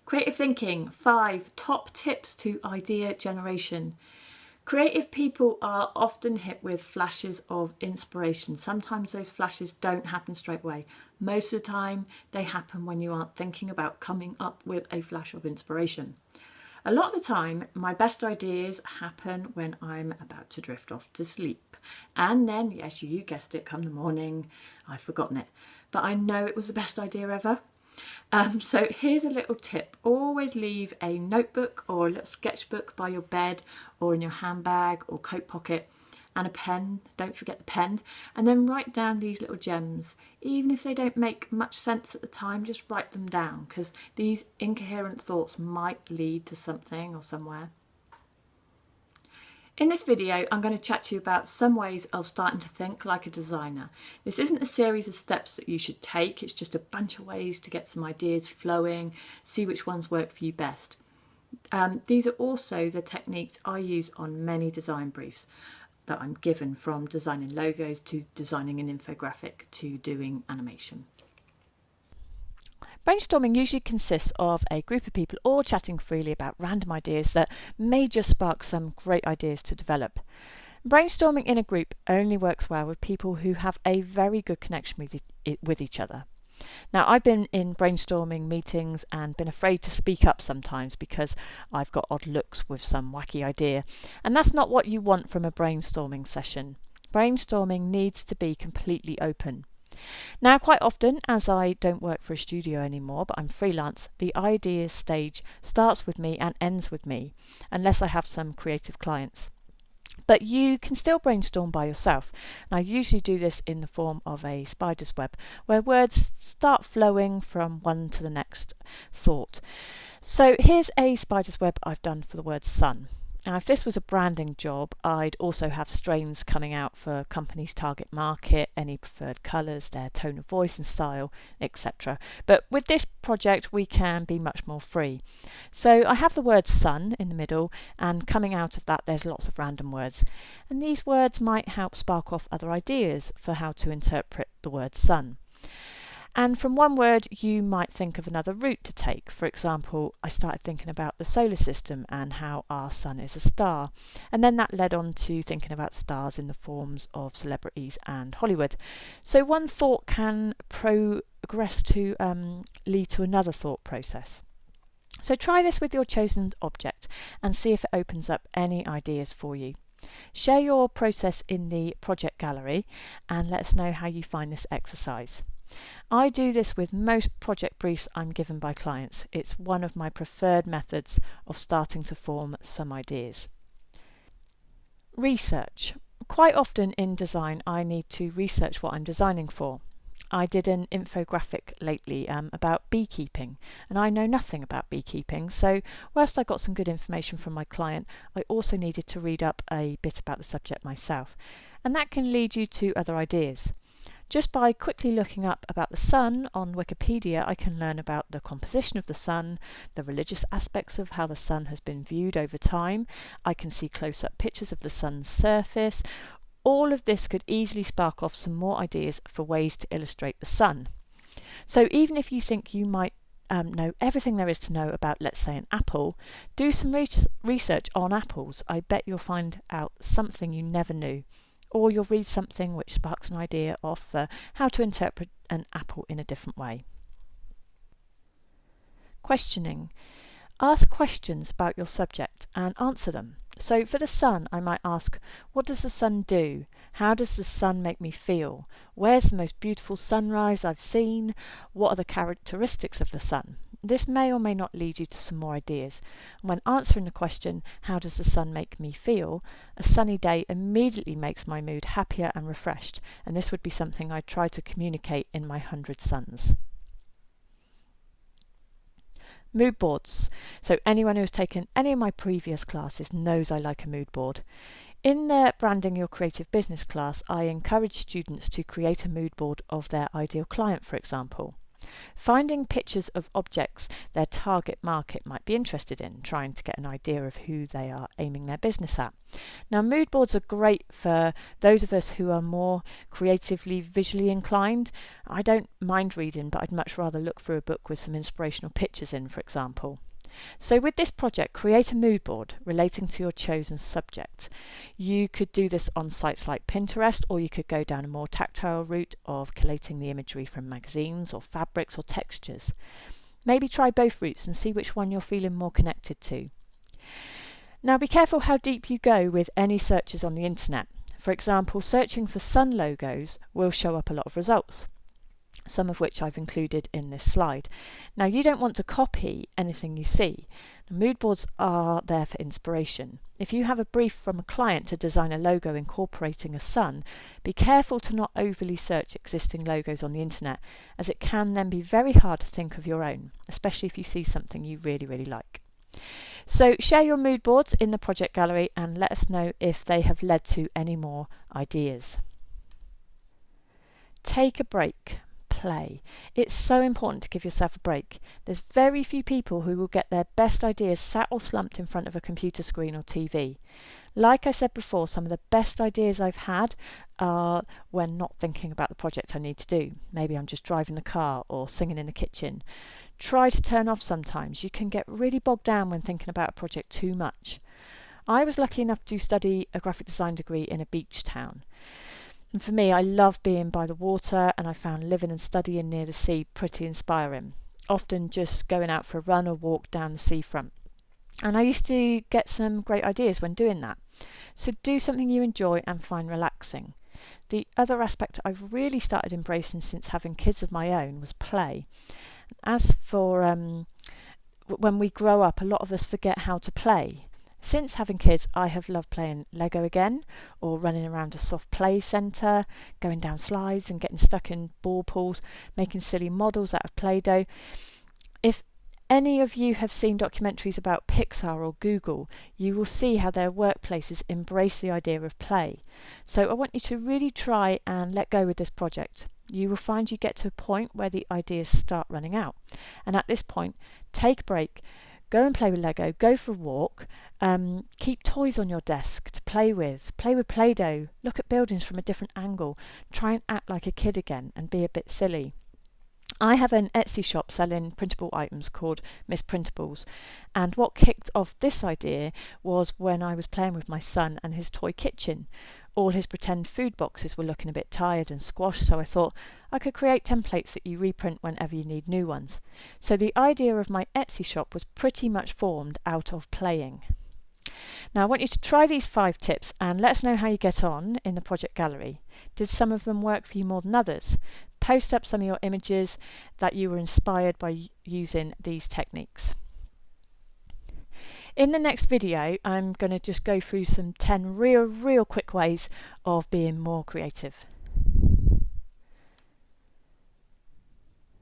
Creative thinking, 5 top tips to idea generation. Creative people are often hit with flashes of inspiration. Sometimes those flashes don't happen straight away. Most of the time they happen when you aren't thinking about coming up with a flash of inspiration. A lot of the time my best ideas happen when I'm about to drift off to sleep. And then, yes, you guessed it, come the morning, I've forgotten it. But I know it was the best idea ever. So here's a little tip. Always leave a notebook or a little sketchbook by your bed or in your handbag or coat pocket, and a pen. Don't forget the pen. And then write down these little gems. Even if they don't make much sense at the time, just write them down, because these incoherent thoughts might lead to something or somewhere. In this video, I'm going to chat to you about some ways of starting to think like a designer. This isn't a series of steps that you should take, it's just a bunch of ways to get some ideas flowing, see which ones work for you best. These are also the techniques I use on many design briefs that I'm given, from designing logos to designing an infographic to doing animation. Brainstorming usually consists of a group of people all chatting freely about random ideas that may just spark some great ideas to develop. Brainstorming in a group only works well with people who have a very good connection with each other. Now, I've been in brainstorming meetings and been afraid to speak up sometimes because I've got odd looks with some wacky idea, and that's not what you want from a brainstorming session. Brainstorming needs to be completely open. Now, quite often, as I don't work for a studio anymore, but I'm freelance, the ideas stage starts with me and ends with me, unless I have some creative clients. But you can still brainstorm by yourself. And I usually do this in the form of a spider's web, where words start flowing from one to the next thought. So here's a spider's web I've done for the word sun. Now, if this was a branding job, I'd also have strains coming out for company's target market, any preferred colours, their tone of voice and style, etc. But with this project, we can be much more free. So I have the word sun in the middle, and coming out of that, there's lots of random words. And these words might help spark off other ideas for how to interpret the word sun. And from one word, you might think of another route to take. For example, I started thinking about the solar system and how our sun is a star. And then that led on to thinking about stars in the forms of celebrities and Hollywood. So one thought can progress to lead to another thought process. So try this with your chosen object and see if it opens up any ideas for you. Share your process in the project gallery and let us know how you find this exercise. I do this with most project briefs I'm given by clients. It's one of my preferred methods of starting to form some ideas. Research. Quite often in design I need to research what I'm designing for. I did an infographic lately about beekeeping, and I know nothing about beekeeping, so whilst I got some good information from my client, I also needed to read up a bit about the subject myself, and that can lead you to other ideas. Just by quickly looking up about the sun on Wikipedia, I can learn about the composition of the sun, the religious aspects of how the sun has been viewed over time. I can see close-up pictures of the sun's surface. All of this could easily spark off some more ideas for ways to illustrate the sun. So even if you think you might know everything there is to know about, let's say, an apple, do some research on apples. I bet you'll find out something you never knew. Or you'll read something which sparks an idea of how to interpret an apple in a different way. Questioning. Ask questions about your subject and answer them. So for the sun, I might ask, what does the sun do? How does the sun make me feel? Where's the most beautiful sunrise I've seen? What are the characteristics of the sun? This may or may not lead you to some more ideas. And when answering the question, how does the sun make me feel? A sunny day immediately makes my mood happier and refreshed, and this would be something I try to communicate in my 100 Suns. Mood boards. So anyone who has taken any of my previous classes knows I like a mood board. In the Branding Your Creative Business class, I encourage students to create a mood board of their ideal client, for example. Finding pictures of objects their target market might be interested in, trying to get an idea of who they are aiming their business at. Now, mood boards are great for those of us who are more creatively visually inclined. I don't mind reading, but I'd much rather look through a book with some inspirational pictures in, for example. So with this project, create a mood board relating to your chosen subject. You could do this on sites like Pinterest, or you could go down a more tactile route of collating the imagery from magazines or fabrics or textures. Maybe try both routes and see which one you're feeling more connected to. Now be careful how deep you go with any searches on the internet. For example, searching for sun logos will show up a lot of results, some of which I've included in this slide. Now, you don't want to copy anything you see. Mood boards are there for inspiration. If you have a brief from a client to design a logo incorporating a sun, be careful to not overly search existing logos on the internet, as it can then be very hard to think of your own, especially if you see something you really like. So share your mood boards in the project gallery and let us know if they have led to any more ideas. Take a break. Play. It's so important to give yourself a break. There's very few people who will get their best ideas sat or slumped in front of a computer screen or TV. Like I said before, some of the best ideas I've had are when not thinking about the project I need to do. Maybe I'm just driving the car or singing in the kitchen. Try to turn off sometimes. You can get really bogged down when thinking about a project too much. I was lucky enough to study a graphic design degree in a beach town. And for me, I love being by the water, and I found living and studying near the sea pretty inspiring, often just going out for a run or walk down the seafront. And I used to get some great ideas when doing that. So do something you enjoy and find relaxing. The other aspect I've really started embracing since having kids of my own was play. As for when we grow up, a lot of us forget how to play. Since having kids, I have loved playing Lego again, or running around a soft play centre, going down slides and getting stuck in ball pools, making silly models out of Play-Doh. If any of you have seen documentaries about Pixar or Google, you will see how their workplaces embrace the idea of play. So I want you to really try and let go with this project. You will find you get to a point where the ideas start running out. And at this point, take a break. Go and play with Lego, go for a walk, keep toys on your desk to play with Play-Doh, look at buildings from a different angle, try and act like a kid again and be a bit silly. I have an Etsy shop selling printable items called Miss Printables, and what kicked off this idea was when I was playing with my son and his toy kitchen. All his pretend food boxes were looking a bit tired and squashed, so I thought I could create templates that you reprint whenever you need new ones. So the idea of my Etsy shop was pretty much formed out of playing. Now I want you to try these 5 tips and let us know how you get on in the project gallery. Did some of them work for you more than others? Post up some of your images that you were inspired by using these techniques. In the next video, I'm going to just go through some 10 real quick ways of being more creative.